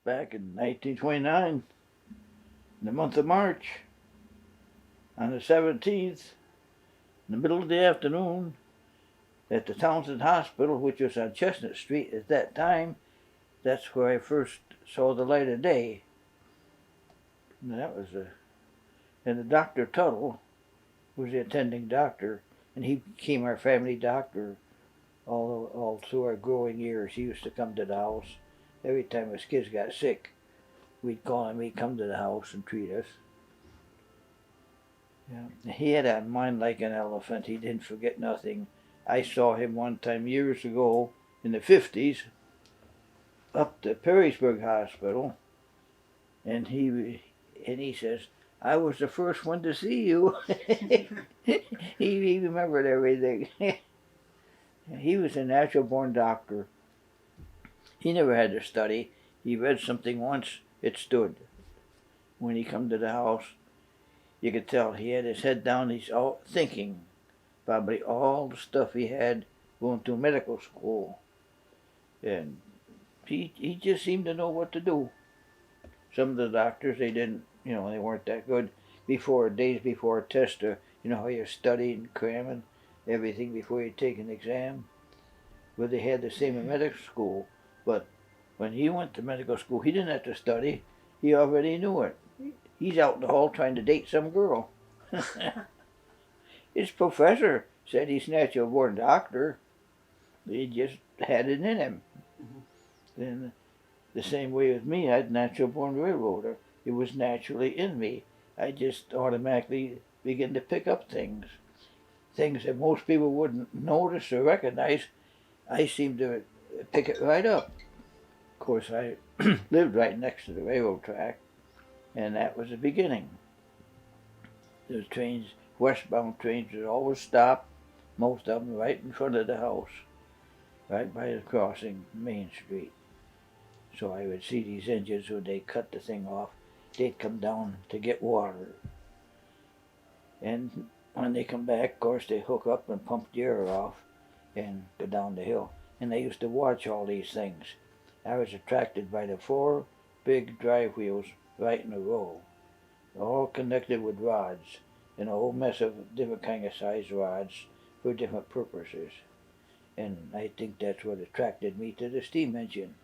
back in 1929, in the month of March, on the 17th, in the middle of the afternoon, at the Townsend Hospital, which was on Chestnut Street at that time. That's where I first saw the light of day. And that was and Dr. Tuttle was the attending doctor, and he became our family doctor all through our growing years. He used to come to the house every time his kids got sick. We'd call him. He'd come to the house and treat us. Yeah. He had a mind like an elephant. He didn't forget nothing. I saw him one time years ago in the 50s up to Perrysburg Hospital, and he says, "I was the first one to see you." he remembered everything. He was a natural born doctor. He never had to study. He read something once, it stood. When he come to the house, you could tell he had his head down. He's all thinking, probably all the stuff he had going to medical school, and he just seemed to know what to do. Some of the doctors, they didn't, they weren't that good. Days before a test, how you study and cramming everything before you take an exam. Well, they had the same in medical school, but when he went to medical school, he didn't have to study. He already knew it. He's out in the hall trying to date some girl. His professor said he's a natural born doctor. He just had it in him. Then the same way with me, I'd natural born railroader. It was naturally in me. I just automatically began to pick up things that most people wouldn't notice or recognize. I seemed to pick it right up. Of course, I lived right next to the railroad track, and that was the beginning. The trains, westbound trains, would always stop, most of them right in front of the house, right by the crossing, Main Street. So I would see these engines when they cut the thing off. They'd come down to get water. And when they come back, of course, they hook up and pump the air off and go down the hill. And I used to watch all these things. I was attracted by the 4 big drive wheels right in a row, all connected with rods, and a whole mess of different kind of size rods for different purposes. And I think that's what attracted me to the steam engine.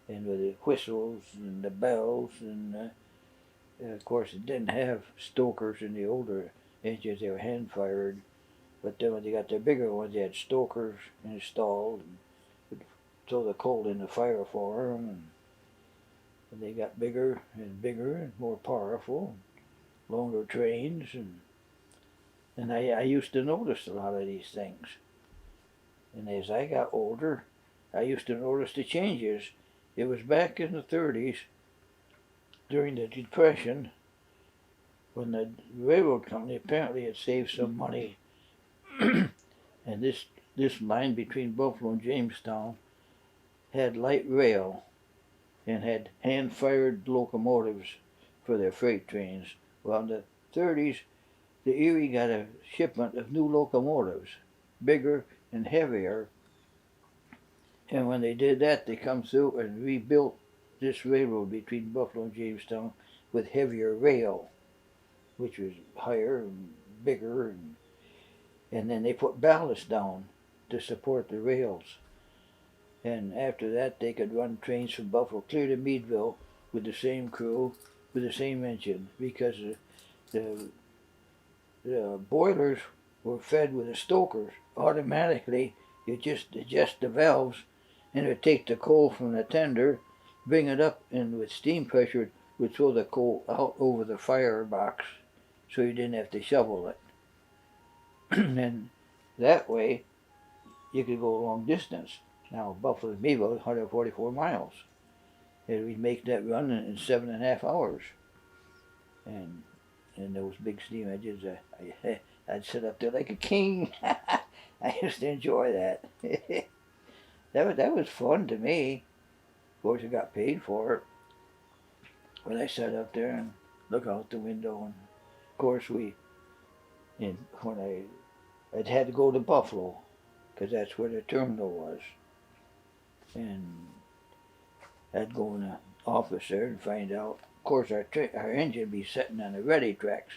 And with the whistles and the bells, and of course it didn't have stokers in the older engines. They were hand fired, but then when they got the bigger ones, they had stokers installed and would throw the coal in the fire for them, and they got bigger and more powerful, longer trains, and I used to notice a lot of these things. And as I got older, I used to notice the changes. It was back in the 30s, during the Depression, when the railroad company apparently had saved some money, and this line between Buffalo and Jamestown had light rail and had hand-fired locomotives for their freight trains. Well, in the 30s, the Erie got a shipment of new locomotives, bigger and heavier. And when they did that, they come through and rebuilt this railroad between Buffalo and Jamestown with heavier rail, which was higher and bigger, and then they put ballast down to support the rails. And after that, they could run trains from Buffalo clear to Meadville with the same crew, with the same engine, because the boilers were fed with the stokers. Automatically, you just adjust the valves, and it would take the coal from the tender, bring it up, and with steam pressure, it would throw the coal out over the firebox, so you didn't have to shovel it. And that way, you could go a long distance. Now, Buffalo to Meadville is 144 miles. And we'd make that run in 7.5 hours. And those big steam engines, I'd sit up there like a king. I used to enjoy that. That was fun to me. Of course, I got paid for it. When I sat up there and look out the window, and of course when I'd had to go to Buffalo, because that's where the terminal was, and I'd go in the office there and find out. Of course, our engine would be sitting on the ready tracks.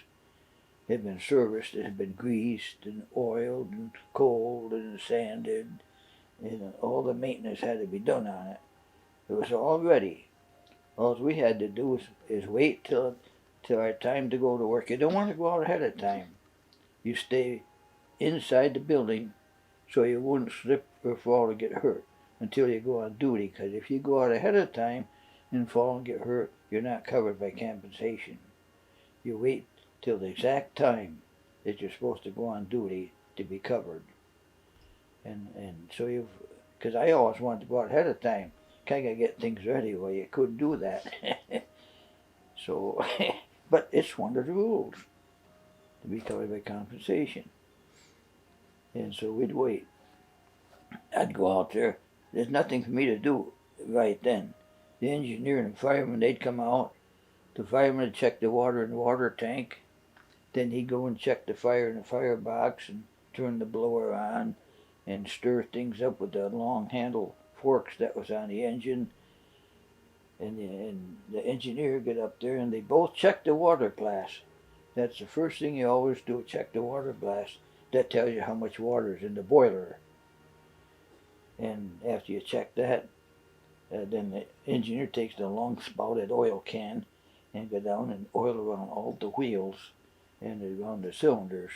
It had been serviced, it had been greased and oiled and coaled and sanded, and all the maintenance had to be done on it. It was all ready. All we had to do is wait till our time to go to work. You don't want to go out ahead of time. You stay inside the building so you wouldn't slip or fall or get hurt until you go on duty. Because if you go out ahead of time and fall and get hurt, you're not covered by compensation. You wait till the exact time that you're supposed to go on duty to be covered. And so because I always wanted to go out ahead of time, kind of get things ready. Well, you couldn't do that. So, but it's one of the rules to be covered by compensation. And so we'd wait. I'd go out there. There's nothing for me to do right then. The engineer and the fireman, they'd come out. The fireman would check the water in the water tank. Then he'd go and check the fire in the firebox and turn the blower on and stir things up with the long handle forks that was on the engine. And the engineer get up there and they both check the water glass. That's the first thing you always do, check the water glass. That tells you how much water is in the boiler. And after you check that, then the engineer takes the long spouted oil can and go down and oil around all the wheels and around the cylinders,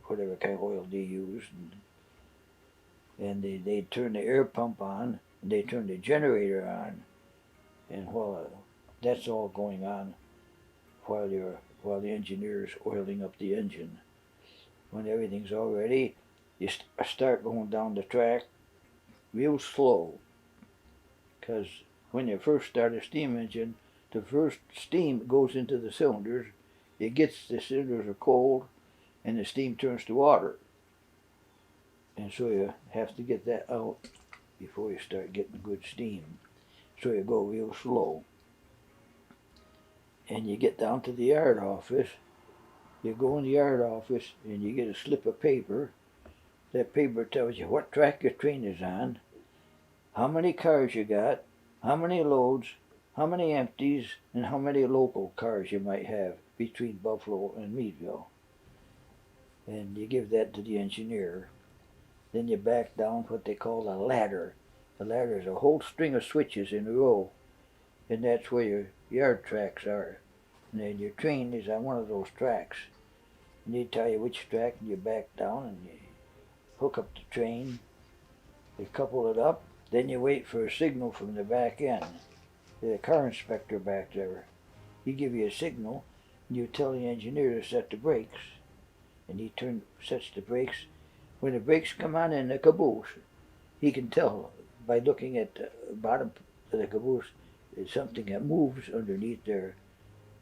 whatever kind of oil they use. And they turn the air pump on, and they turn the generator on. And while that's all going on, while the engineer's oiling up the engine. When everything's all ready, you start going down the track real slow. Because when you first start a steam engine, the first steam goes into the cylinders. The cylinders are cold, and the steam turns to water. And so you have to get that out before you start getting good steam. So you go real slow. And you get down to the yard office. You go in the yard office and you get a slip of paper. That paper tells you what track your train is on, how many cars you got, how many loads, how many empties, and how many local cars you might have between Buffalo and Meadville. And you give that to the engineer. Then you back down what they call a ladder. A ladder is a whole string of switches in a row, and that's where your yard tracks are. And then your train is on one of those tracks. And they tell you which track, and you back down and you hook up the train, you couple it up, then you wait for a signal from the back end. The car inspector back there, he give you a signal, and you tell the engineer to set the brakes. And he sets the brakes. When the brakes come on in the caboose, he can tell by looking at the bottom of the caboose, there's something that moves underneath there.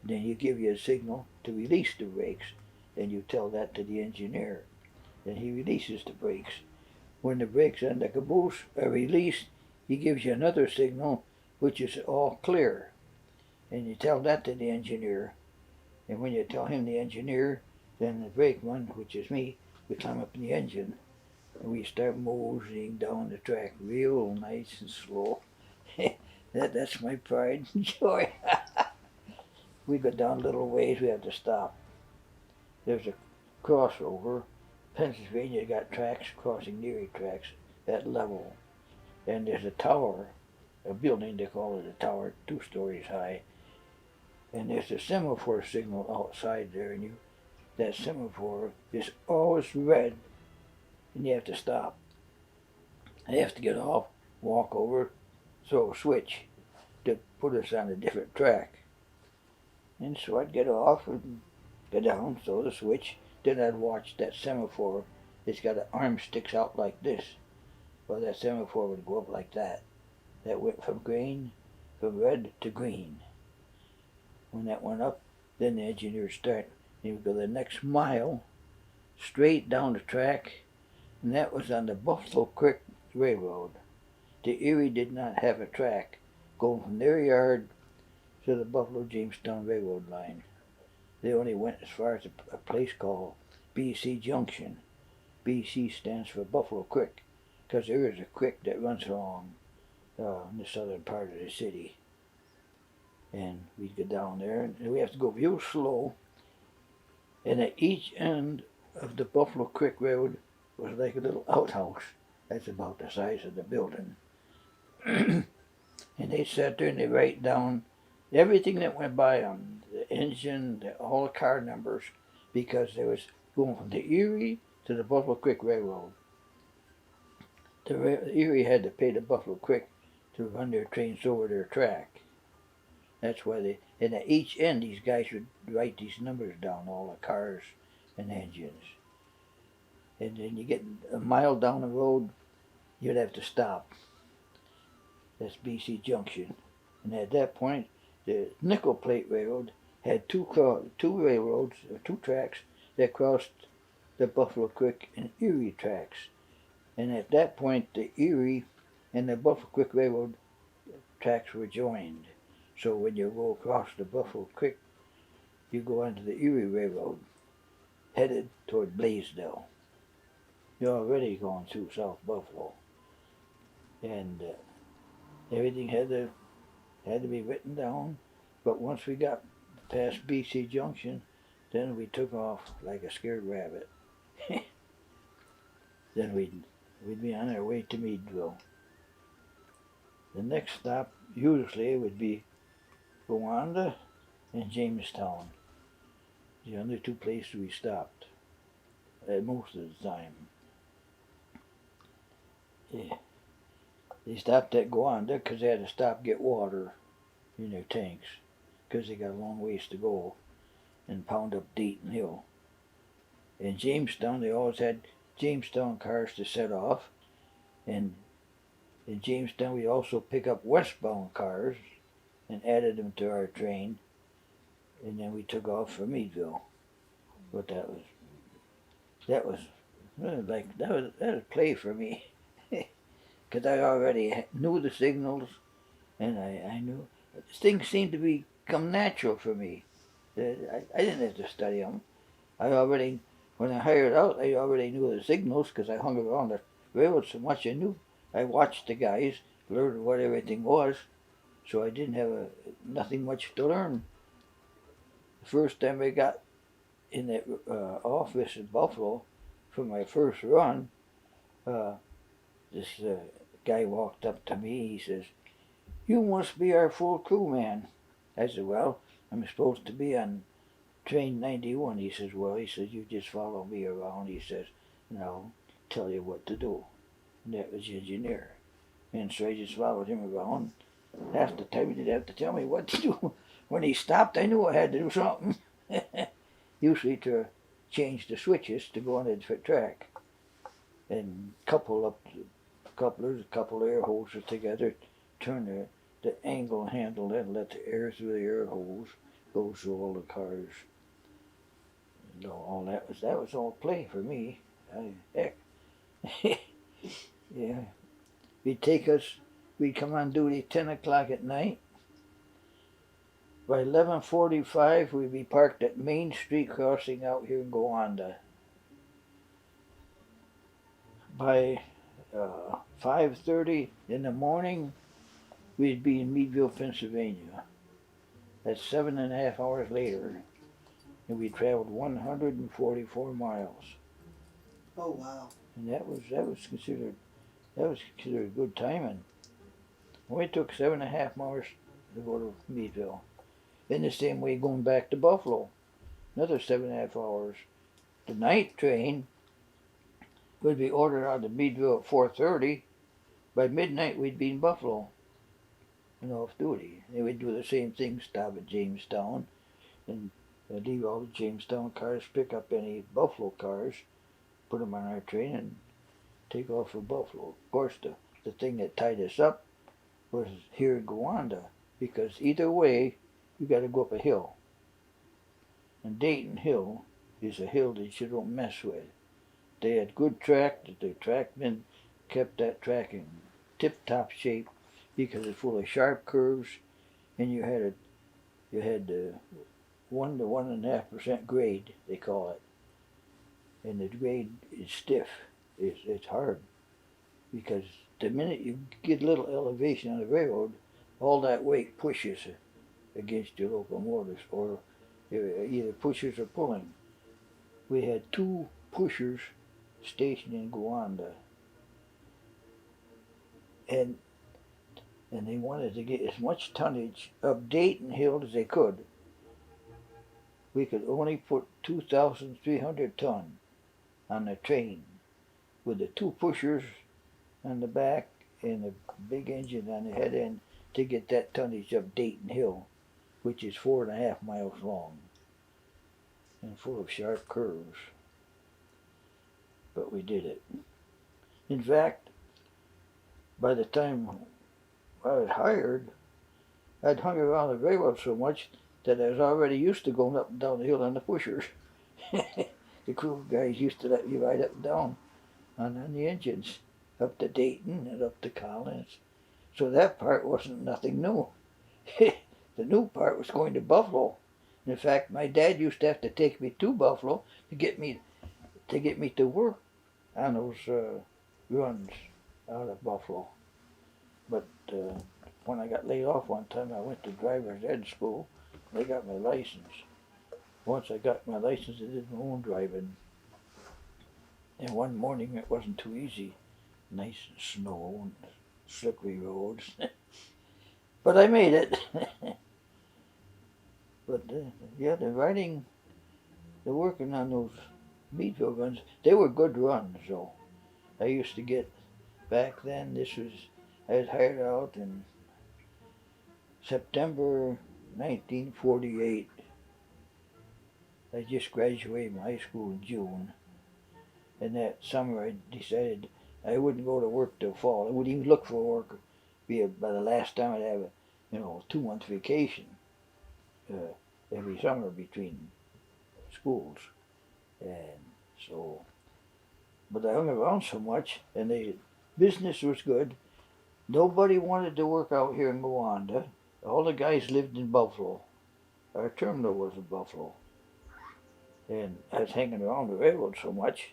Then you give you a signal to release the brakes, and you tell that to the engineer. Then he releases the brakes. When the brakes on the caboose are released, he gives you another signal, which is all clear. And you tell that to the engineer. And when you tell him, the engineer, then the brakeman, which is me, we climb up in the engine. And we start moseying down the track real nice and slow. That's my pride and joy. We go down a little ways, we have to stop. There's a crossover. Pennsylvania got tracks crossing Erie tracks at level. And there's a tower, a building, they call it a tower, 2 stories high. And there's a semaphore signal outside there, and that semaphore is always red, and you have to stop. You have to get off, walk over, throw a switch to put us on a different track. And so I'd get off and go down, throw the switch. Then I'd watch that semaphore. It's got an arm sticks out like this. Well, that semaphore would go up like that. That went from red to green. When that went up, then the engineer start. He would go the next mile, straight down the track, and that was on the Buffalo Creek Railroad. The Erie did not have a track going from their yard to the Buffalo-Jamestown Railroad line. They only went as far as a place called BC Junction. BC stands for Buffalo Creek, because there is a creek that runs along in the southern part of the city. And we'd go down there, and we have to go real slow. And at each end of the Buffalo Creek Road was like a little outhouse. That's about the size of the building. And they sat there and they write down everything that went by on the engine, all the car numbers, because they was going from the Erie to the Buffalo Creek Railroad. The Erie had to pay the Buffalo Creek to run their trains over their track. That's why they, and at each end, these guys would write these numbers down, all the cars and engines. And then you get a mile down the road, you'd have to stop. That's BC Junction. And at that point, the Nickel Plate Railroad had two railroads, or two tracks, that crossed the Buffalo Creek and Erie tracks. And at that point, the Erie and the Buffalo Creek Railroad tracks were joined. So when you go across the Buffalo Creek, you go onto the Erie Railroad, headed toward Blaisdell. You're already going through South Buffalo. And everything had to be written down. But once we got past BC Junction, then we took off like a scared rabbit. Then we'd be on our way to Meadville. The next stop usually would be Gowanda and Jamestown. The only two places we stopped most of the time. Yeah. They stopped at Gowanda because they had to stop get water in their tanks because they got a long ways to go and pound up Dayton Hill. In Jamestown, they always had Jamestown cars to set off, and in Jamestown we also pick up westbound cars and added them to our train, and then we took off for Meadville. But that was play for me, because I already knew the signals, and I knew things seemed to become natural for me. I didn't have to study them. When I hired out, I already knew the signals because I hung around the railroad so much. I knew. I watched the guys, learned what everything was, so I didn't have nothing much to learn. The first time I got in that office in Buffalo for my first run, this guy walked up to me. He says, "You must be our full crew man." I said, "Well, I'm supposed to be on train 91. He says, "Well," he says, "you just follow me around." He says, "and I'll tell you what to do." And that was the engineer. And so I just followed him around. Half the time he didn't have to tell me what to do. When he stopped, I knew I had to do something. Usually to change the switches to go on a different track. And couple up the couplers, a couple air hoses together, turn the angle handle and let the air through the air hose go through all the cars. And all that was all play for me. Heck. Yeah. We'd come on duty 10 o'clock at night. By 11:45, we'd be parked at Main Street crossing out here in Gowanda. By 5:30 in the morning, we'd be in Meadville, Pennsylvania. That's 7.5 hours later, and we traveled 144 miles. Oh wow! And that was considered good timing. We took 7.5 hours to go to Meadville. In the same way, going back to Buffalo, another 7.5 hours. The night train would be ordered out of Meadville at 4:30. By midnight, we'd be in Buffalo and off duty. They would do the same thing, stop at Jamestown, and leave all the Jamestown cars, pick up any Buffalo cars, put them on our train, and take off for Buffalo. Of course, the thing that tied us up was here in Gowanda, because either way, you got to go up a hill. And Dayton Hill is a hill that you don't mess with. They had good track, the trackmen kept that track in tip-top shape because it's full of sharp curves, and you had 1 to 1.5% grade, they call it. And the grade is stiff. It's hard because the minute you get a little elevation on the railroad, all that weight pushes against your locomotives, or either pushers or pulling. We had 2 pushers stationed in Gowanda, and they wanted to get as much tonnage up Dayton Hill as they could. We could only put 2,300 ton on the train with the 2 pushers on the back and the big engine on the head end to get that tonnage up Dayton Hill, which is 4.5 miles long and full of sharp curves. But we did it. In fact, by the time I was hired, I'd hung around the railroad so much that I was already used to going up and down the hill on the pushers. The crew guys used to let me ride up and down on the engines, up to Dayton and up to Collins. So that part wasn't nothing new. The new part was going to Buffalo. In fact, my dad used to have to take me to Buffalo to get me to work on those runs out of Buffalo. But when I got laid off one time, I went to driver's ed school. They got my license. Once I got my license, I did my own driving. And one morning, it wasn't too easy. Nice snow and slippery roads. But I made it. But yeah, the working on those Meadville runs, they were good runs, though. I used to get, back then, I was hired out in September 1948. I just graduated from high school in June. And that summer I decided I wouldn't go to work till fall. I wouldn't even look for work. By the last time I'd have a 2-month vacation every summer between schools. And so, but I hung around so much, and the business was good. Nobody wanted to work out here in Gowanda. All the guys lived in Buffalo. Our terminal was in Buffalo. And I was hanging around the railroad so much,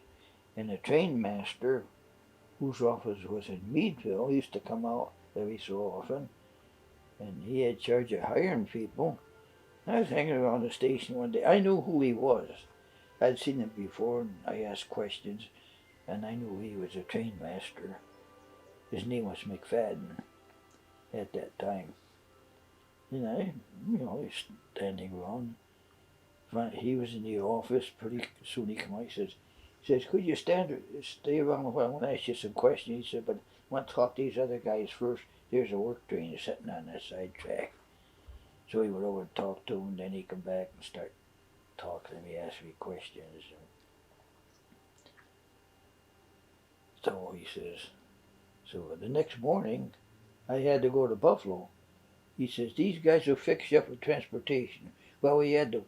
and the train master, whose office was in Meadville, used to come out every so often, and he had charge of hiring people. I was hanging around the station one day. I knew who he was. I'd seen him before, and I asked questions, and I knew he was a train master. His name was McFadden at that time. And I, was standing around. He was in the office. Pretty soon he came out. He says, could you stay around a while? I want to ask you some questions. He said, but I want to talk to these other guys first. There's a work train sitting on that side track. So he went over and talked to him, and then he come back and start talking to me, ask me questions. So he says, so the next morning, I had to go to Buffalo. He says, these guys will fix you up with transportation. Well, we had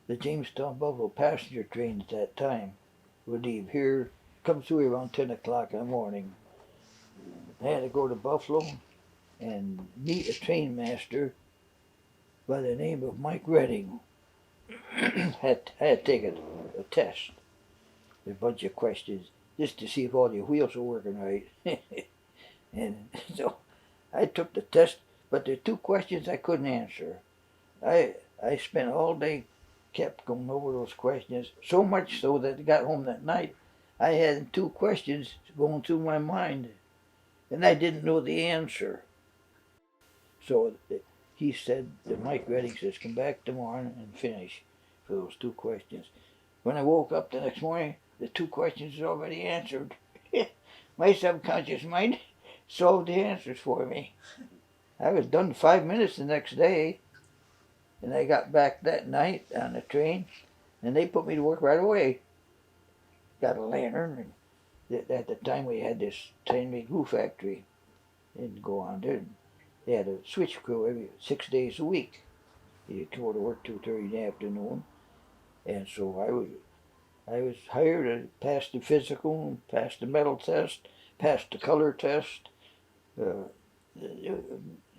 the Jamestown Buffalo passenger train at that time. Would leave here, come through around 10 o'clock in the morning. I had to go to Buffalo and meet a train master by the name of Mike Redding. I had to take a test, a bunch of questions, just to see if all your wheels were working right. And so I took the test, but there were 2 questions I couldn't answer. I spent all day, kept going over those questions, so much so that I got home that night, I had 2 questions going through my mind, and I didn't know the answer. So he said, Mike Redding says, come back tomorrow and finish for those 2 questions. When I woke up the next morning, the 2 questions were already answered. My subconscious mind solved the answers for me. I was done in 5 minutes the next day, and I got back that night on the train, and they put me to work right away. Got a lantern, and at the time we had this tiny glue factory in Gowanda. They had a switch crew every 6 days a week. You go to work 2:30 in the afternoon, and so I was hired and passed the physical, passed the metal test, passed the color test.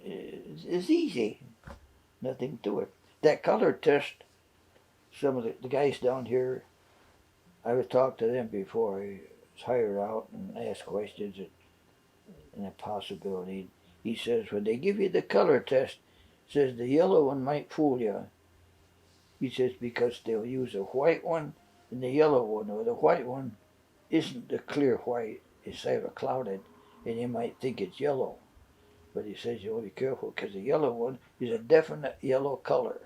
It's easy, nothing to it. That color test, some of the guys down here, I would talk to them before I was hired out and ask questions, and a possibility. He says when they give you the color test, says the yellow one might fool you. He says because they'll use a white one and the yellow one, or the white one isn't the clear white, it's sort of clouded, and you might think it's yellow. But he says you want to be careful because the yellow one is a definite yellow color.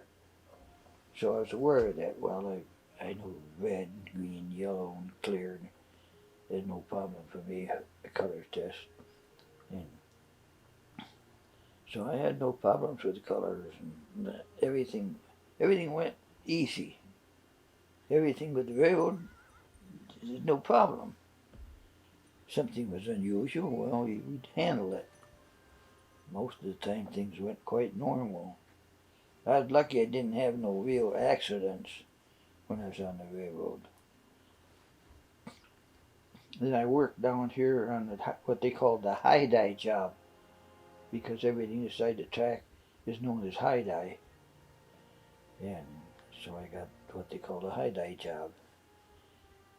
So I was aware of that. Well, I know red, green, yellow, and clear. There's no problem for me, a color test. And so I had no problems with the colors, and everything went easy. Everything with the railroad, there's no problem. Something was unusual, well, we'd handle it. Most of the time things went quite normal. I was lucky I didn't have no real accidents when I was on the railroad. Then I worked down here on what they call the high-die job, because everything inside the track is known as high-die. And so I got what they call the high-die job.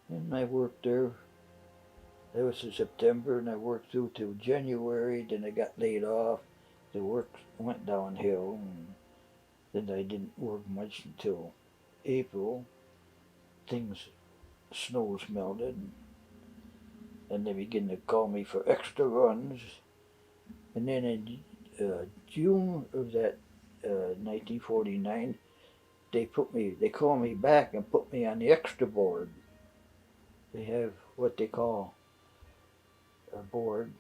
And I worked there. That was in September, and I worked through till January. Then I got laid off. The work went downhill, and then I didn't work much until April. Snows melted, and they began to call me for extra runs. And then in June of that 1949, they called me back and put me on the extra board. They have what they call a board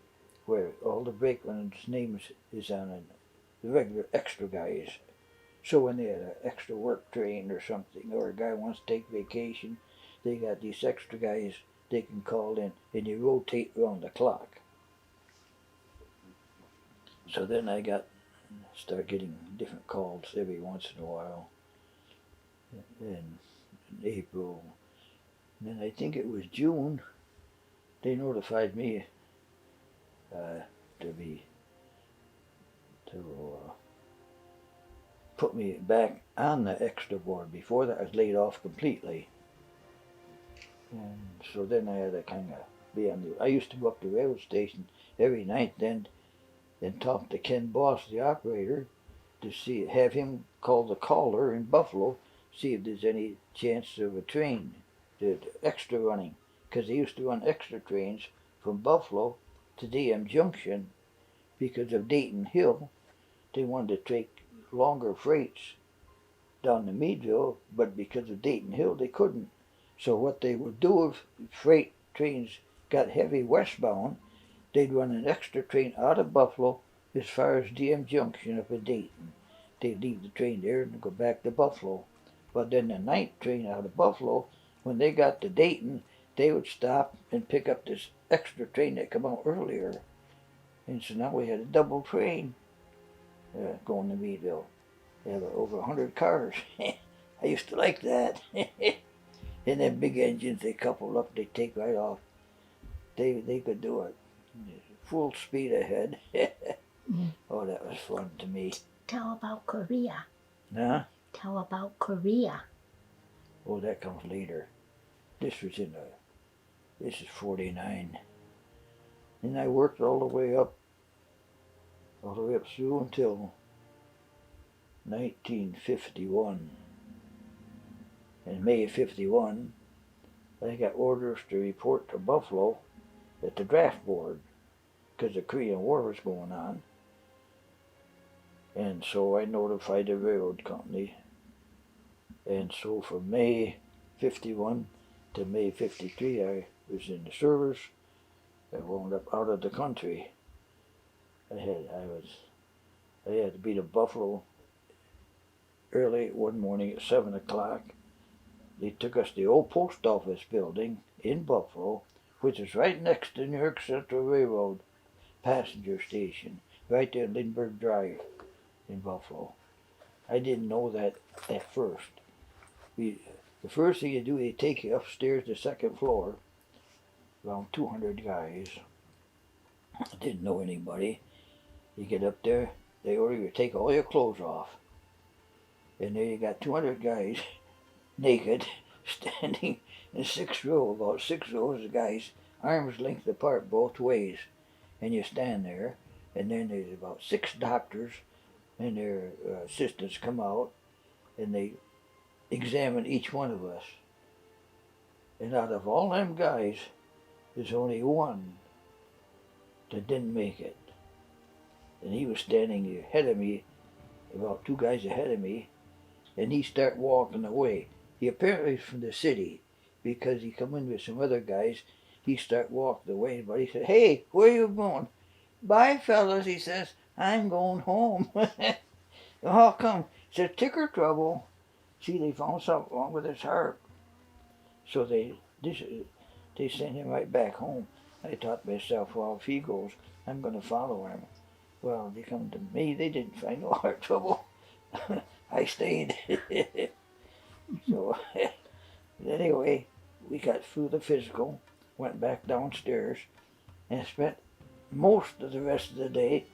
where all the brakemen's names is on it, the regular extra guys. So when they had an extra work train or something, or a guy wants to take vacation, they got these extra guys they can call in, and they rotate around the clock. So then I start getting different calls every once in a while. In April, and then I think it was June, they notified me to put me back on the extra board. Before that I was laid off completely. And so then I had to kind of be on I used to go up to the railroad station every night then and talk to Ken Boss, the operator, to have him call the caller in Buffalo, see if there's any chance of a train, the extra running. Because they used to run extra trains from Buffalo to DM Junction because of Dayton Hill. They wanted to take longer freights down to Meadville, but because of Dayton Hill they couldn't. So what they would do if freight trains got heavy westbound, they'd run an extra train out of Buffalo as far as DM Junction up at Dayton. They'd leave the train there and go back to Buffalo. But then the night train out of Buffalo, when they got to Dayton, they would stop and pick up this extra train that come out earlier. And so now we had a double train going to Meadville. They have over 100 cars. I used to like that. And then big engines, they couple up, they take right off. They could do it. Full speed ahead. Oh, that was fun to me. Tell about Korea. Huh? Tell about Korea. Oh, that comes later. This is 49. And I worked all the way up through until 1951. In May of 51, I got orders to report to Buffalo at the draft board because the Korean War was going on. And so I notified the railroad company. And so from May 51 to May 53, I was in the service. I wound up out of the country. I had to be to Buffalo early one morning at 7 o'clock. They took us to the old post office building in Buffalo, which is right next to New York Central Railroad passenger station, right there in Lindbergh Drive in Buffalo. I didn't know that at first. The first thing you do, they take you upstairs to the second floor, around 200 guys. I didn't know anybody. You get up there, they order you to take all your clothes off. And there you got 200 guys naked, standing in 6 rows, about 6 rows of guys, arms length apart both ways. and you stand there, and then there's about 6 doctors and their assistants come out, and they examine each one of us. And out of all them guys, there's only one that didn't make it. And he was standing ahead of me, about 2 guys ahead of me, and he start walking away. He apparently is from the city, because he come in with some other guys. He start walking away, but he said, "Hey, where you going?" "Bye, fellas," he says. "I'm going home." "How come?" He said, "Ticker trouble." See, they found something wrong with his heart. So they sent him right back home. I thought to myself, well, if he goes, I'm going to follow him. Well, they come to me, they didn't find no heart trouble. I stayed. So, anyway, we got through the physical, went back downstairs, and spent most of the rest of the day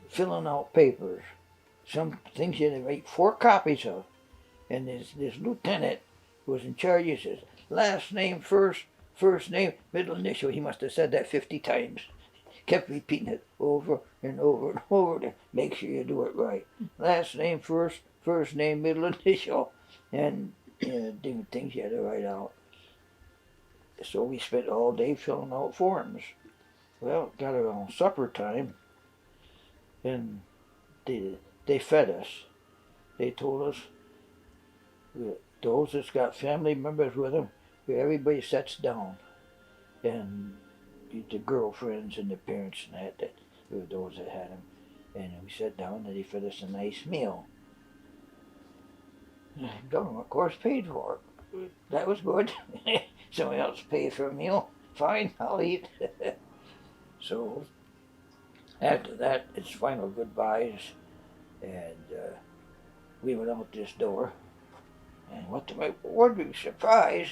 filling out papers. Some things you had to write 4 copies of. And this lieutenant who was in charge, he says, last name first, first name, middle initial. He must have said that 50 times. Kept repeating it over and over and over to make sure you do it right. Last name first, first name, middle initial. And different things you had to write out. So we spent all day filling out forms. Well, got around supper time, and they fed us. They told us, those that's got family members with them, everybody sits down, and the girlfriends and the parents and that were those that had them, and we sat down and they fed us a nice meal. The government, of course, paid for it. That was good. Somebody else paid for a meal. Fine, I'll eat. So after that, it's final goodbyes, and we went out this door. And what to my wondering surprise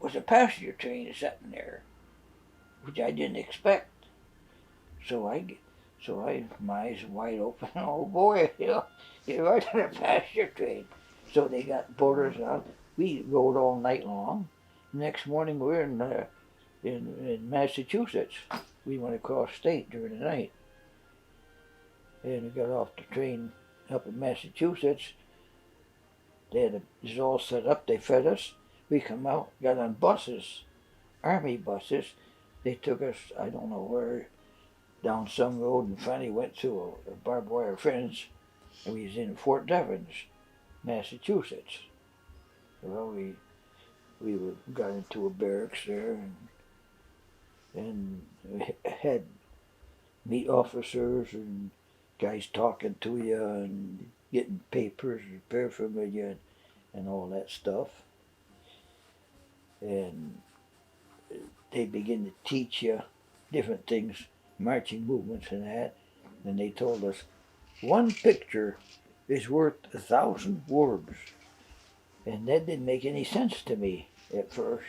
was a passenger train sitting there, which I didn't expect. So my eyes wide open. Oh boy, you're right on a passenger train. So they got boarders on. We rode all night long. Next morning we were in Massachusetts. We went across state during the night, and we got off the train up in Massachusetts. It was all set up. They fed us. We come out, got on buses, army buses. They took us, I don't know where, down some road, and finally went to a barbed wire fence, and we was in Fort Devens, Massachusetts. Well, we got into a barracks there, and we had meet officers and guys talking to you and getting papers and paraphernalia and all that stuff. And they begin to teach you different things, marching movements and that. And they told us, 1 picture is worth 1,000 words. And that didn't make any sense to me at first.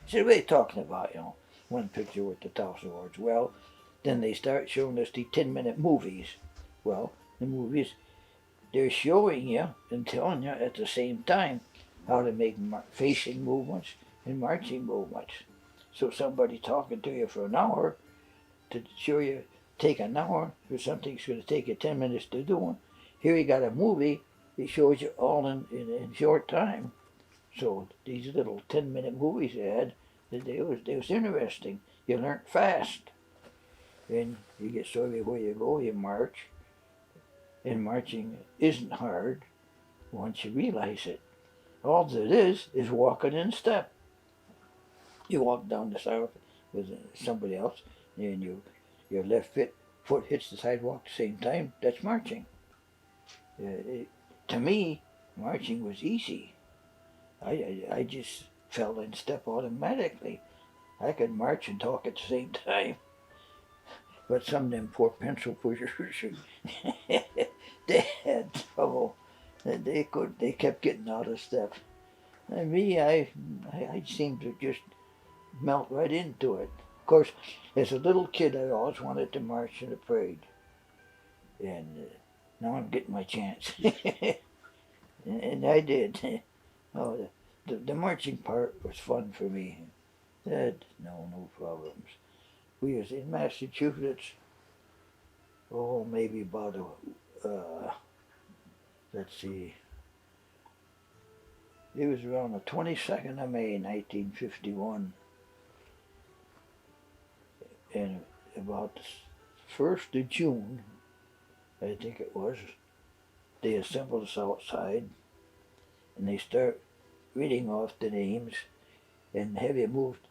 I said, what are you talking about, 1 picture worth 1,000 words? Well, then they start showing us the 10-minute movies. Well, the movies, they're showing you and telling you at the same time how to make facing movements and marching movements. So somebody talking to you for an hour to show you take an hour for something that's going to take you 10 minutes to do. Here you got a movie that shows you all in short time. So these little 10-minute movies they had, they was interesting. You learned fast. And you get so everywhere you go, you march. And marching isn't hard once you realize it. All it is walking in step. You walk down the sidewalk with somebody else, and your left foot hits the sidewalk at the same time. That's marching. To me, marching was easy. I just fell in step automatically. I could march and talk at the same time. But some of them poor pencil pushers, they had trouble. They kept getting out of step. And me, I seemed to just melt right into it. Of course, as a little kid, I always wanted to march in the parade. And now I'm getting my chance. And I did. Oh, the marching part was fun for me. No problems. We was in Massachusetts. Oh, maybe about let's see. It was around the 22nd of May, 1951, and about the 1st of June, I think it was, they assembled us outside, and they start reading off the names, and have you moved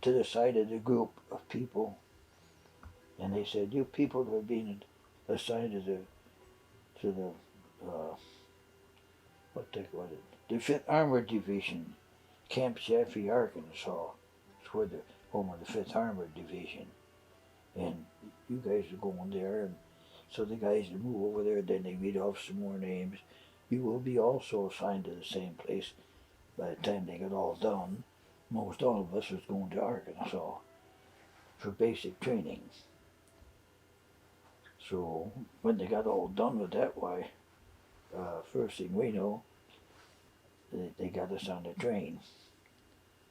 to the side of the group of people, and they said, you people are being assigned to the what the was it? The 5th Armored Division, Camp Chaffee, Arkansas. It's where the home of the 5th Armored Division. And you guys are going there, and so the guys move over there, then they read off some more names. You will be also assigned to the same place. By the time they got all done, most all of us was going to Arkansas for basic training. So when they got all done with that, why, first thing we know, they got us on the train.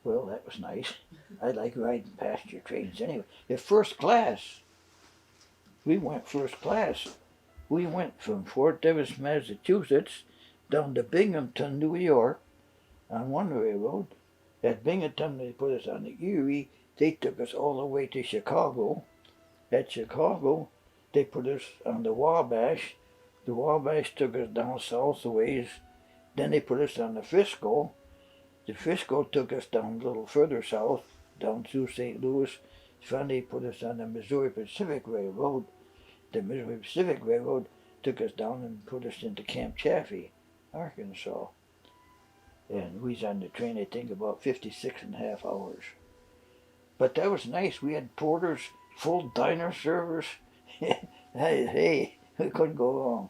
Well, that was nice. I like riding passenger trains anyway. At first class, we went first class. We went from Fort Davis, Massachusetts, down to Binghamton, New York, on one railroad. At Binghamton, they put us on the Erie. They took us all the way to Chicago. At Chicago, they put us on the Wabash. The Wabash took us down south a ways. Then they put us on the Frisco. The Frisco took us down a little further south, down through St. Louis. Finally, put us on the Missouri Pacific Railroad. The Missouri Pacific Railroad took us down and put us into Camp Chaffee, Arkansas. And we was on the train, I think, about 56.5 hours. But that was nice. We had porters, full diner service. Hey, we couldn't go wrong.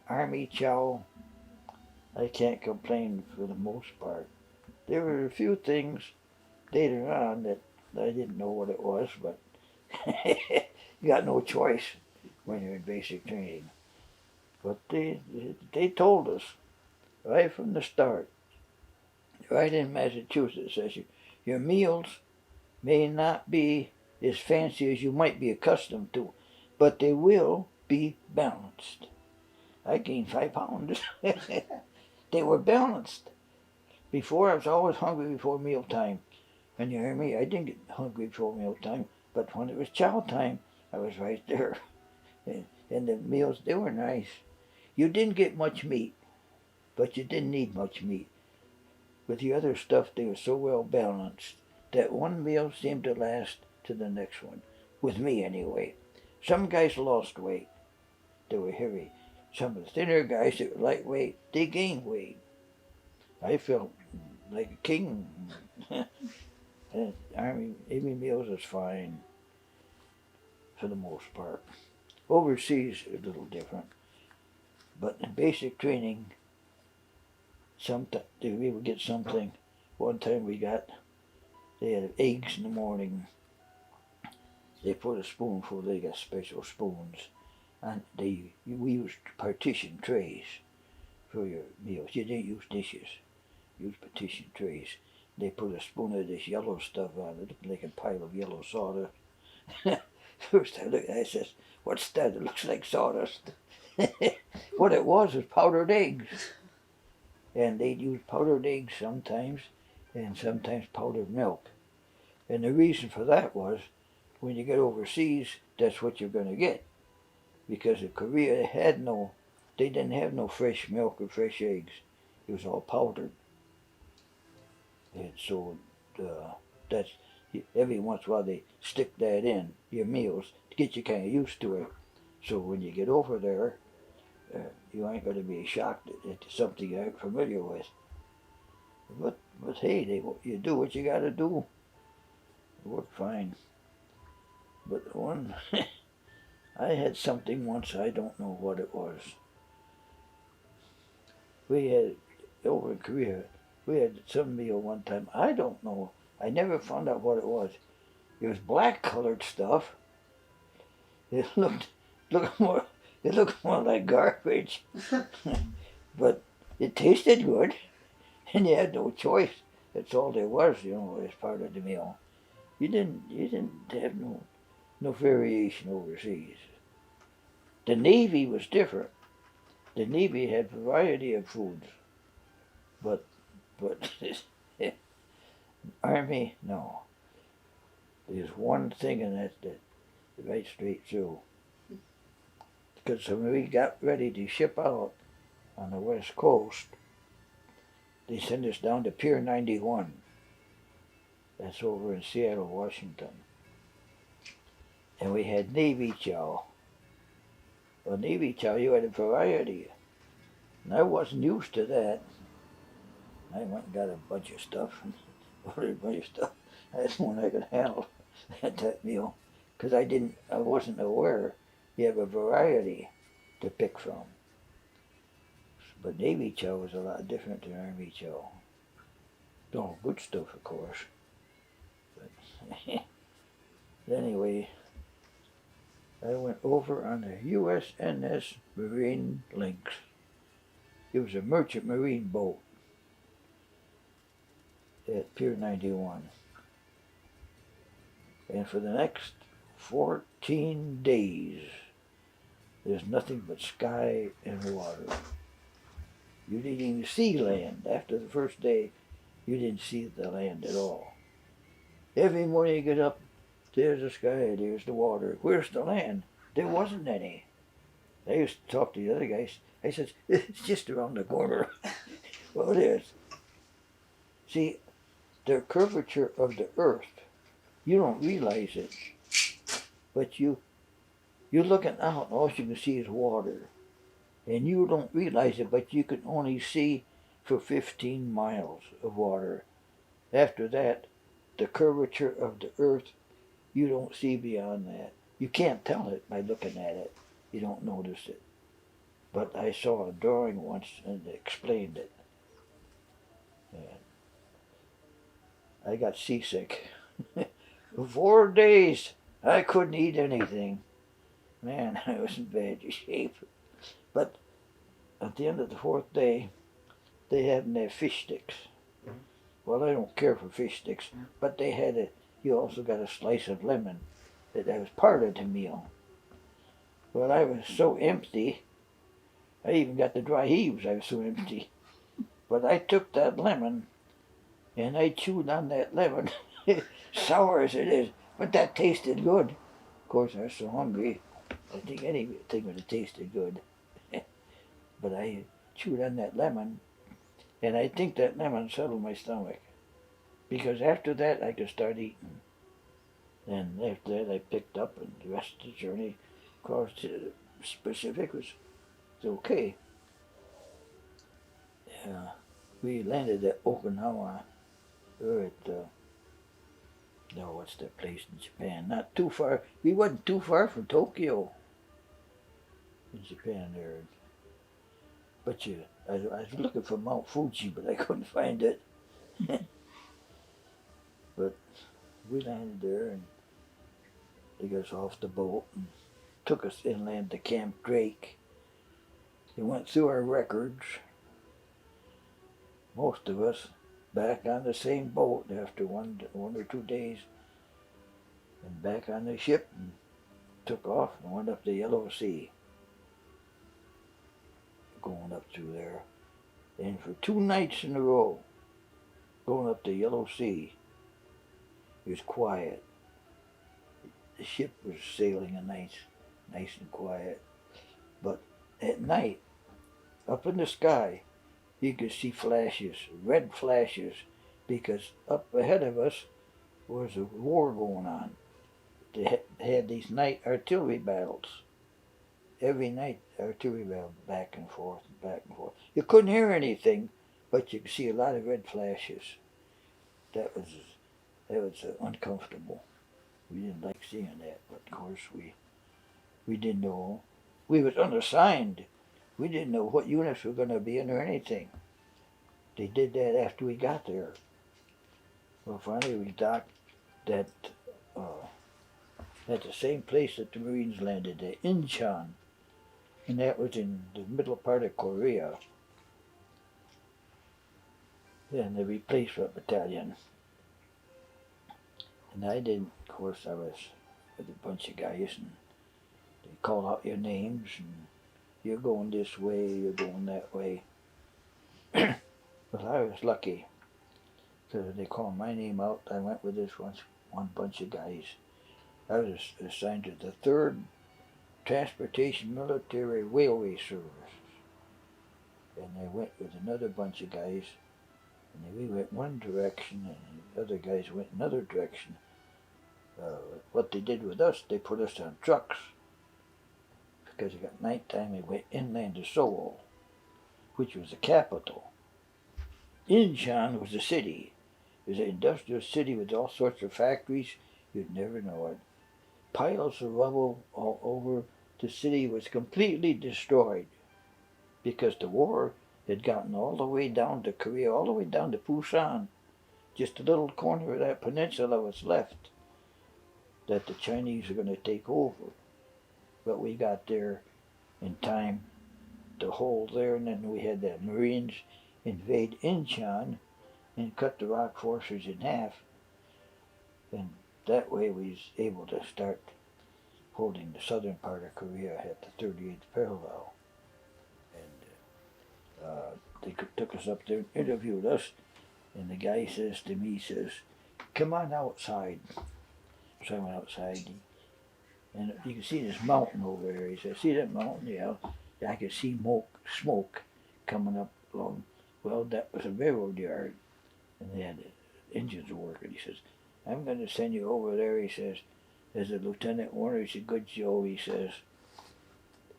Army chow. I can't complain for the most part. There were a few things later on that I didn't know what it was, but you got no choice when you're in basic training. But they told us right from the start, right in Massachusetts, says your meals may not be as fancy as you might be accustomed to, but they will be balanced. I gained 5 pounds. They were balanced. Before, I was always hungry before mealtime. And you hear me? I didn't get hungry before mealtime, but when it was chow time, I was right there. And the meals, they were nice. You didn't get much meat, but you didn't need much meat. With the other stuff, they were so well balanced that one meal seemed to last to the next one. With me, anyway. Some guys lost weight. They were heavy. Some of the thinner guys that were lightweight, they gained weight. I felt like a king. Army meals is fine for the most part. Overseas is a little different. But in basic training, sometimes we would get something. One time they had eggs in the morning. They put a spoonful, they got special spoons. And we used partition trays for your meals. You didn't use dishes. You used partition trays. They put a spoon of this yellow stuff on it, like a pile of yellow sawdust. First I looked at it, I says, what's that? It looks like sawdust. What it was powdered eggs. And they'd use powdered eggs sometimes, and sometimes powdered milk. And the reason for that was, when you get overseas, that's what you're going to get. Because in Korea, they didn't have no fresh milk or fresh eggs. It was all powdered. And so that's, every once in a while they stick that in your meals to get you kind of used to it. So when you get over there, you ain't going to be shocked at something you aren't familiar with. But hey, you do what you got to do. It worked fine. But one, I had something once, I don't know what it was. We had, over in Korea, we had some meal one time. I don't know. I never found out what it was. It was black colored stuff. It looked more like garbage. But it tasted good. And you had no choice. That's all there was, as part of the meal. You didn't have no no variation overseas. The Navy was different. The Navy had variety of foods, but Army, no. There's one thing in that right straight through. Because when we got ready to ship out on the west coast, they sent us down to Pier 91. That's over in Seattle, Washington. And we had Navy chow. Well, Navy chow, you had a variety. And I wasn't used to that. I went and got a bunch of stuff and ordered a bunch of stuff. That's one I could handle at that meal. Because I wasn't aware you have a variety to pick from. But Navy chow was a lot different than Army chow. All good stuff, of course. But anyway, I went over on the USNS Marine Lynx. It was a merchant marine boat at Pier 91. And for the next 14 days, there's nothing but sky and water. You didn't even see land. After the first day, you didn't see the land at all. Every morning you get up, there's the sky, there's the water. Where's the land? There wasn't any. I used to talk to the other guys. I said, it's just around the corner. Well, it is. See, the curvature of the earth, you don't realize it, but you're looking out and all you can see is water. And you don't realize it, but you can only see for 15 miles of water. After that, the curvature of the earth, you don't see beyond that. You can't tell it by looking at it. You don't notice it. But I saw a drawing once and it explained it. And I got seasick. For 4 days, I couldn't eat anything. Man, I was in bad shape. But at the end of the 4th day, they had their fish sticks. Well, I don't care for fish sticks, but they had you also got a slice of lemon that was part of the meal. Well, I was so empty, I even got the dry heaves, I was so empty. But I took that lemon, and I chewed on that lemon, sour as it is, but that tasted good. Of course, I was so hungry, I think anything would have tasted good. But I chewed on that lemon, and I think that lemon settled my stomach. Because after that, I could start eating. And after that, I picked up, and the rest of the journey across to the Pacific was okay. We landed at Okinawa, or at, what's that place in Japan? Not too far. We wasn't too far from Tokyo in Japan there. But I was looking for Mount Fuji, but I couldn't find it. But we landed there, and they got us off the boat and took us inland to Camp Drake. They went through our records. Most of us back on the same boat after one or 2 days, and back on the ship and took off and went up the Yellow Sea. Going up through there. And for 2 nights in a row, going up the Yellow Sea, it was quiet. The ship was sailing nice and quiet. But at night, up in the sky, you could see flashes, red flashes, because up ahead of us was a war going on. They had these night artillery battles. Every night, artillery battle, back and forth, back and forth. You couldn't hear anything, but you could see a lot of red flashes. That was uncomfortable. We didn't like seeing that, but of course we didn't know. We was unassigned. We didn't know what units were going to be in or anything. They did that after we got there. Well, finally we docked at the same place that the Marines landed, at Incheon. And that was in the middle part of Korea. Then the replacement battalion. And I didn't, of course, I was with a bunch of guys, and they call out your names, and you're going this way, you're going that way. But I was lucky, because they called my name out. I went with this one bunch of guys. I was assigned to the 3rd Transportation Military Railway Service. And I went with another bunch of guys, and we went one direction, and the other guys went another direction. What they did with us, they put us on trucks, because it got nighttime. We went inland to Seoul, which was the capital. Incheon was the city. It was an industrial city with all sorts of factories. You'd never know it. Piles of rubble all over. The city was completely destroyed, because the war had gotten all the way down to Korea, all the way down to Busan. Just a little corner of that peninsula was left that the Chinese were going to take over. But we got there in time to hold there, and then we had the Marines invade Incheon and cut the ROK forces in half. And that way we was able to start holding the southern part of Korea at the 38th parallel. They took us up there and interviewed us, and the guy says to me, he says, "Come on outside." So I went outside, and you can see this mountain over there. He said, "See that mountain?" Yeah. I could see smoke coming up along. Well, that was a railroad yard, and they had engines working. He says, "I'm going to send you over there," he says. There's a Lieutenant Warner. He said, "Good Joe," he says.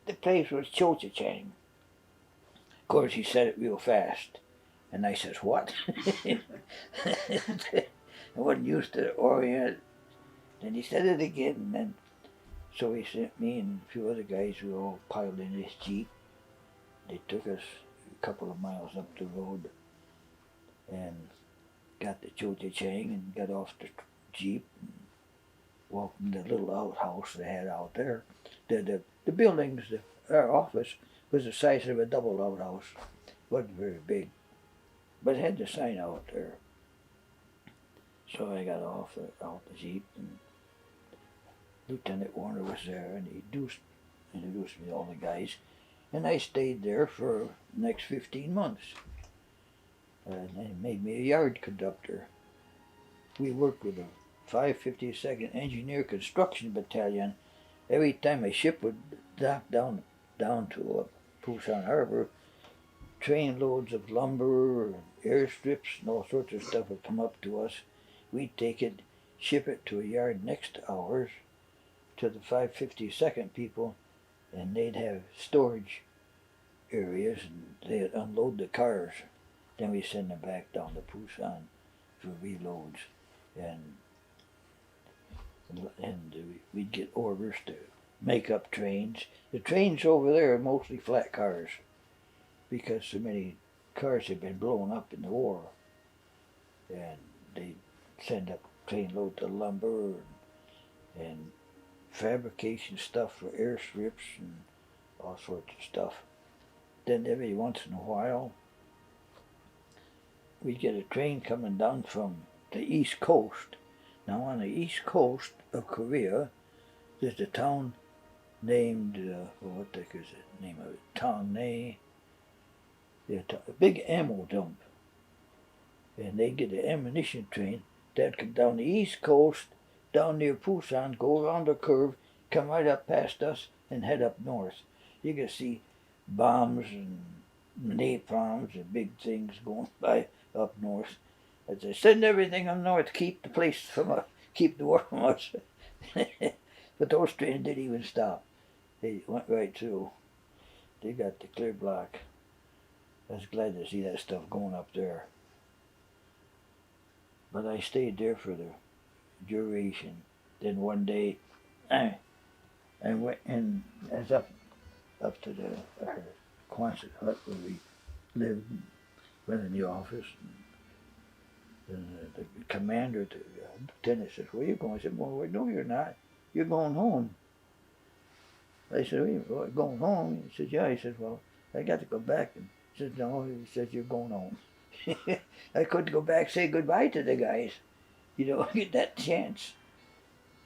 The place was Chochachang. Of course, he said it real fast. And I says, "What?" I wasn't used to the Orient. Then he said it again. And then, so he sent me and a few other guys. We all piled in his Jeep. They took us a couple of miles up the road and got to Chochachang and got off the Jeep and walked in the little outhouse they had out there. The buildings, our office, was the size of a double outhouse. It wasn't very big, but it had the sign out there. So I got off the Jeep, and Lieutenant Warner was there, and he introduced me to all the guys, and I stayed there for the next 15 months. And they made me a yard conductor. We worked with a 552nd Engineer Construction Battalion. Every time a ship would dock down to Busan Harbor, trainloads of lumber and airstrips and all sorts of stuff would come up to us. We'd take it, ship it to a yard next to ours, to the 552nd people, and they'd have storage areas, and they'd unload the cars. Then we send them back down to Busan for reloads, and we'd get orders to make up trains. The trains over there are mostly flat cars, because so many cars had been blown up in the war, and they send up trainloads of lumber and fabrication stuff for airstrips and all sorts of stuff. Then every once in a while, we'd get a train coming down from the East Coast. Now on the East Coast of Korea, there's a town named, what the heck is the name of it? Tongnae. A big ammo dump. And they get an ammunition train that come down the East Coast, down near Busan, go around the curve, come right up past us, and head up north. You can see bombs and napalms and big things going by up north. As they send everything up north, keep the place from keep the war from us. But those trains didn't even stop. They went right through. They got the clear block. I was glad to see that stuff going up there. But I stayed there for the duration. Then one day, I went in, I was up to the Quonset hut where we lived, and went in the office, and the commander, the lieutenant says, "Where are you going?" I said, "Well, no, you're not. You're going home." I said, "Well, going home?" He said, "Yeah." He said, "Well, I got to go back." And he said, "No." He said, "You're going home." I couldn't go back, say goodbye to the guys. You know, get that chance.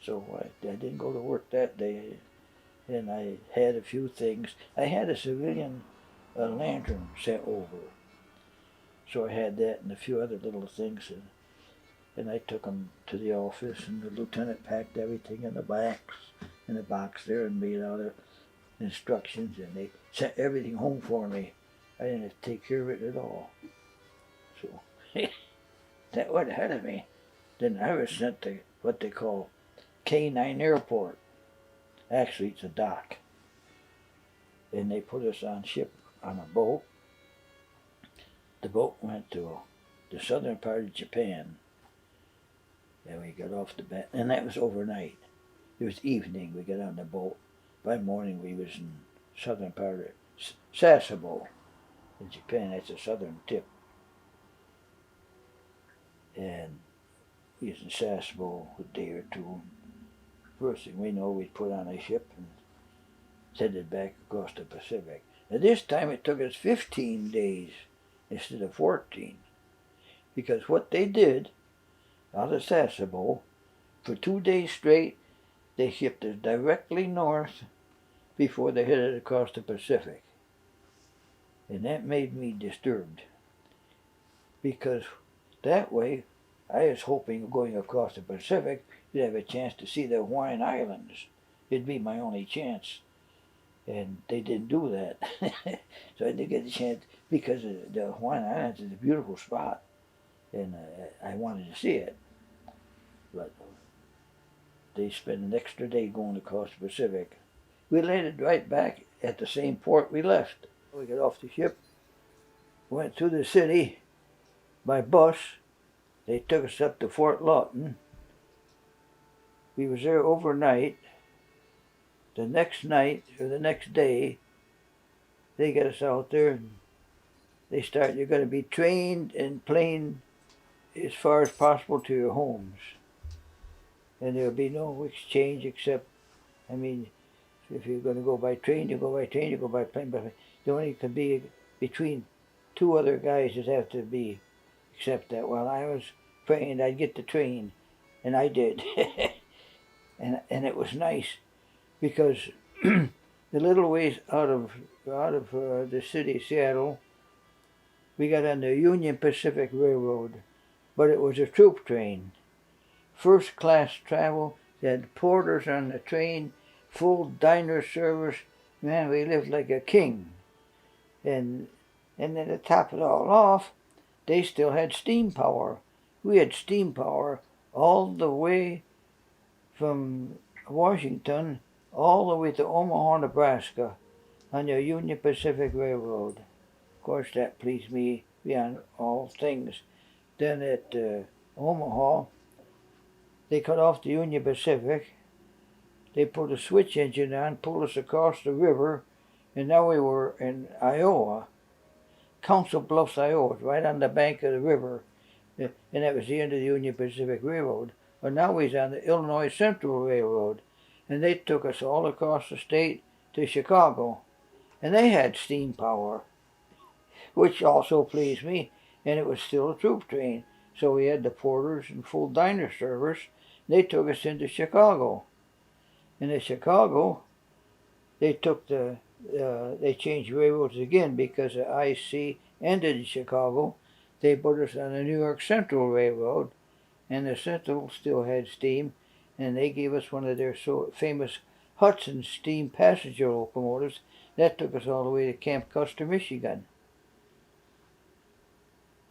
So I didn't go to work that day, and I had a few things. I had a civilian lantern sent over, so I had that and a few other little things, and I took them to the office, and the lieutenant packed everything in the box there, and made out the instructions, and they sent everything home for me. I didn't have to take care of it at all. So that went ahead of me. Then I was sent to what they call K9 Airport. Actually, it's a dock. And they put us on a boat. The boat went to the southern part of Japan. And we got off the boat, and that was overnight. It was evening, we got on the boat. By morning, we was in southern part of Sasebo in Japan. That's the southern tip. And we was in Sasebo a day or two. First thing we know, we put on a ship and headed back across the Pacific. Now this time it took us 15 days instead of 14. Because what they did out of Sasebo, for 2 days straight, they shipped us directly north before they headed across the Pacific. And that made me disturbed. Because that way, I was hoping going across the Pacific, you'd have a chance to see the Hawaiian Islands. It'd be my only chance. And they didn't do that. So I didn't get a chance because the Hawaiian Islands is a beautiful spot. And I wanted to see it. But they spent an extra day going across the Pacific. We landed right back at the same port we left. We got off the ship, went through the city by bus. They took us up to Fort Lawton. We was there overnight. The next night, or the next day, they got us out there and you're going to be trained and planed as far as possible to your homes. And there'll be no exchange except, if you're going to go by train, you go by train, you go by plane. But there only can be between two other guys that have to be, except that while I was trained, I'd get the train, and I did. and it was nice because the little ways out of the city of Seattle, we got on the Union Pacific Railroad, but it was a troop train. First class travel. They had porters on the train, full diner service. Man, we lived like a king. And then to top it all off, they still had steam power. We had steam power all the way from Washington all the way to Omaha, Nebraska on the Union Pacific Railroad. Of course, that pleased me beyond all things. Then at Omaha, they cut off the Union Pacific. They put a switch engine on, pulled us across the river, and now we were in Iowa. Council Bluffs, Iowa, right on the bank of the river. And that was the end of the Union Pacific Railroad. But now we was on the Illinois Central Railroad. And they took us all across the state to Chicago. And they had steam power, which also pleased me. And it was still a troop train. So we had the porters and full diner service. They took us into Chicago. And in Chicago, they changed railroads again because the IC ended in Chicago. They put us on the New York Central Railroad, and the Central still had steam, and they gave us one of their so famous Hudson steam passenger locomotives. That took us all the way to Camp Custer, Michigan.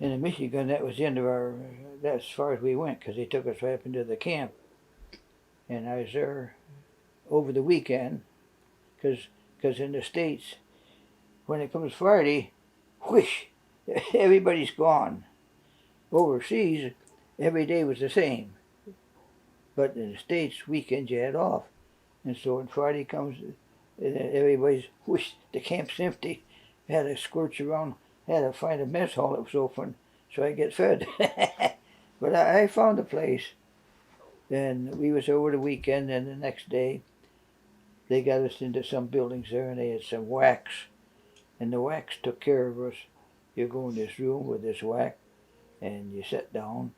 And in Michigan, that was the end of that's as far as we went, because they took us right up into the camp. And I was there over the weekend, because in the States, when it comes Friday, whoosh, everybody's gone. Overseas, every day was the same. But in the States, weekends you had off. And so when Friday comes, everybody's whoosh, the camp's empty. Had to scorch around, had to find a mess hall that was open so I get fed. But I found a place. And we was over the weekend, and the next day, they got us into some buildings there, and they had some wax. And the wax took care of us. You go in this room with this wax, and you sit down,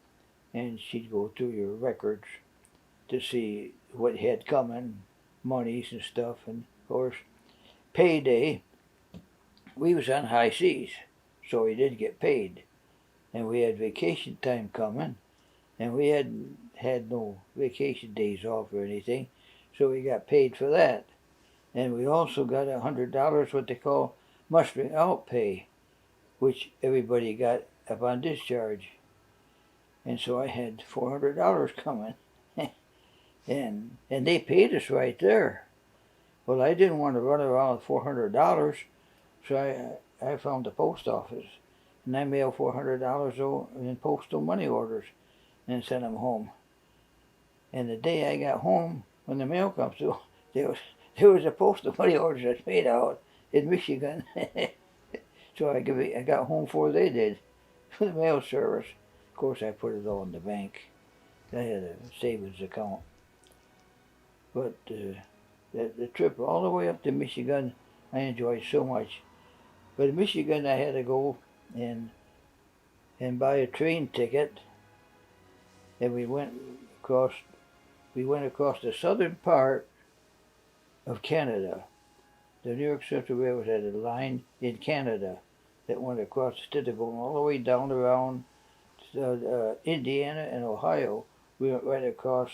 and she'd go through your records to see what had coming, monies and stuff, and of course, payday, we was on high seas, so we did get paid, and we had vacation time coming, and we hadn't had no vacation days off or anything, so we got paid for that. And we also got $100, what they call mustering out pay, which everybody got upon discharge. And so I had $400 coming, and they paid us right there. Well, I didn't want to run around with $400, so I found the post office, and I mailed $400 in postal money orders and sent them home. And the day I got home, when the mail comes through, there was a postal money order that's made out in Michigan. So I got home before they did for the mail service. Of course, I put it all in the bank. I had a savings account. But the trip all the way up to Michigan, I enjoyed so much. But in Michigan, I had to go and buy a train ticket, and we went across the southern part of Canada. The New York Central Railroad had a line in Canada that went across, instead of going all the way down around Indiana and Ohio. We went right across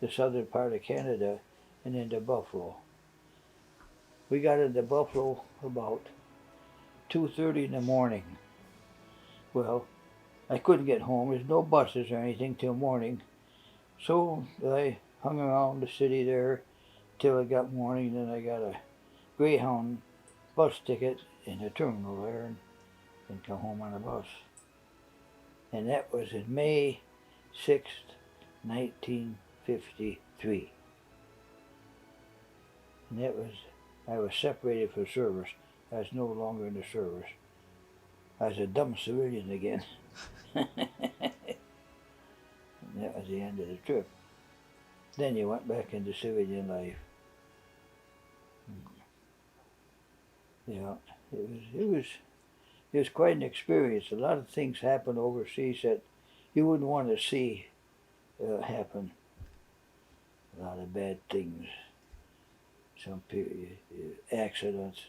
the southern part of Canada and into Buffalo. We got into Buffalo about 2:30 in the morning. Well, I couldn't get home. There's no buses or anything till morning. So I hung around the city there till it got morning. Then I got a Greyhound bus ticket in the terminal there and come home on a bus. And that was in May 6th, 1953. And I was separated from service. I was no longer in the service. I was a dumb civilian again. And that was the end of the trip. Then you went back into civilian life. Yeah, it was quite an experience. A lot of things happen overseas that you wouldn't want to see happen. A lot of bad things. Some accidents,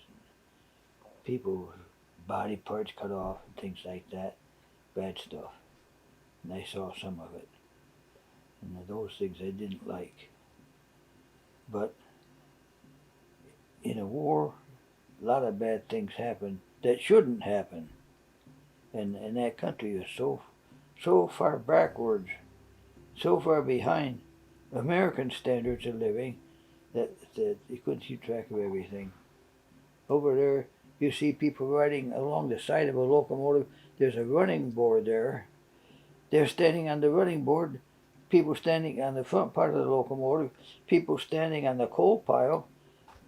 people, body parts cut off, and things like that. Bad stuff. And I saw some of it. And those things I didn't like. But in a war, a lot of bad things happen that shouldn't happen. And that country is so far backwards, so far behind American standards of living that you couldn't keep track of everything. Over there, you see people riding along the side of a locomotive. There's a running board there. They're standing on the running board, people standing on the front part of the locomotive, people standing on the coal pile,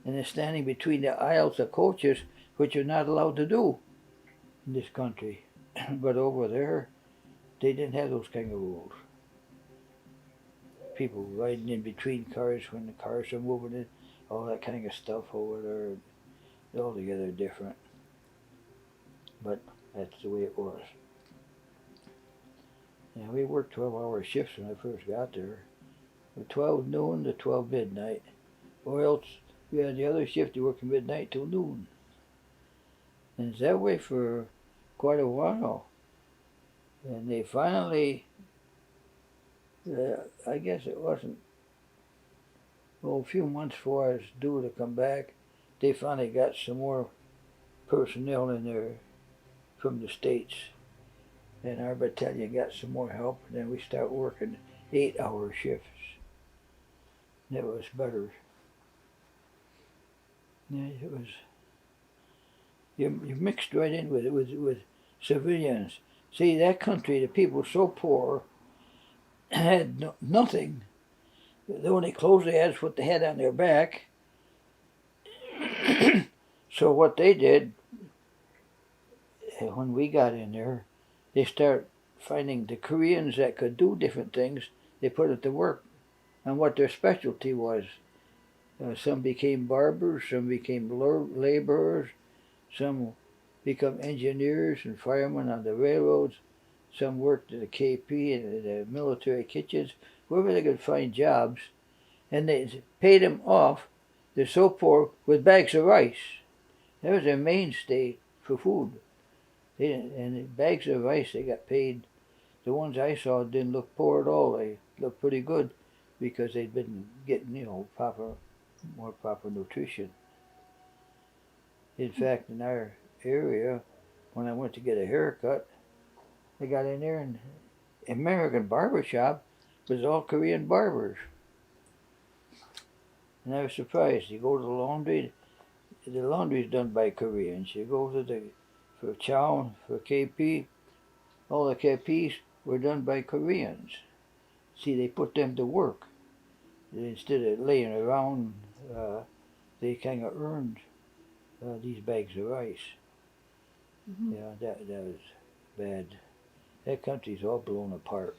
and they're standing between the aisles of coaches, which you're not allowed to do in this country. But over there, they didn't have those kind of rules. People riding in between cars when the cars are moving in, all that kind of stuff over there, it's altogether different. But that's the way it was. And we worked 12-hour shifts when I first got there, from 12 noon to 12 midnight, or else we had the other shift to work from midnight till noon. And it's that way for quite a while. And they finally, I guess it wasn't, a few months before I was due to come back, they finally got some more personnel in there from the States. And our battalion got some more help, and then we start working 8-hour shifts. And it was better. Yeah, it was. You mixed right in with civilians. See, that country, the people so poor, had nothing. The only clothes they had is what they had on their back. So what they did, when we got in there, they start finding the Koreans that could do different things. They put it to work on what their specialty was. Some became barbers, some became laborers, some become engineers and firemen on the railroads, some worked at the KP and the military kitchens, wherever they could find jobs. and they paid them off. They're so poor with bags of rice. That was their mainstay for food. They didn't, and bags of rice they got paid. The ones I saw didn't look poor at all. They looked pretty good because they'd been getting, more proper nutrition. In fact, in our area, when I went to get a haircut, I got in there and American barber shop was all Korean barbers. And I was surprised. You go to the laundry's done by Koreans. You go to for Chow, for KP, all the KPs were done by Koreans. See, they put them to work. Instead of laying around, they kind of earned these bags of rice. Mm-hmm. Yeah, that was bad. That country's all blown apart.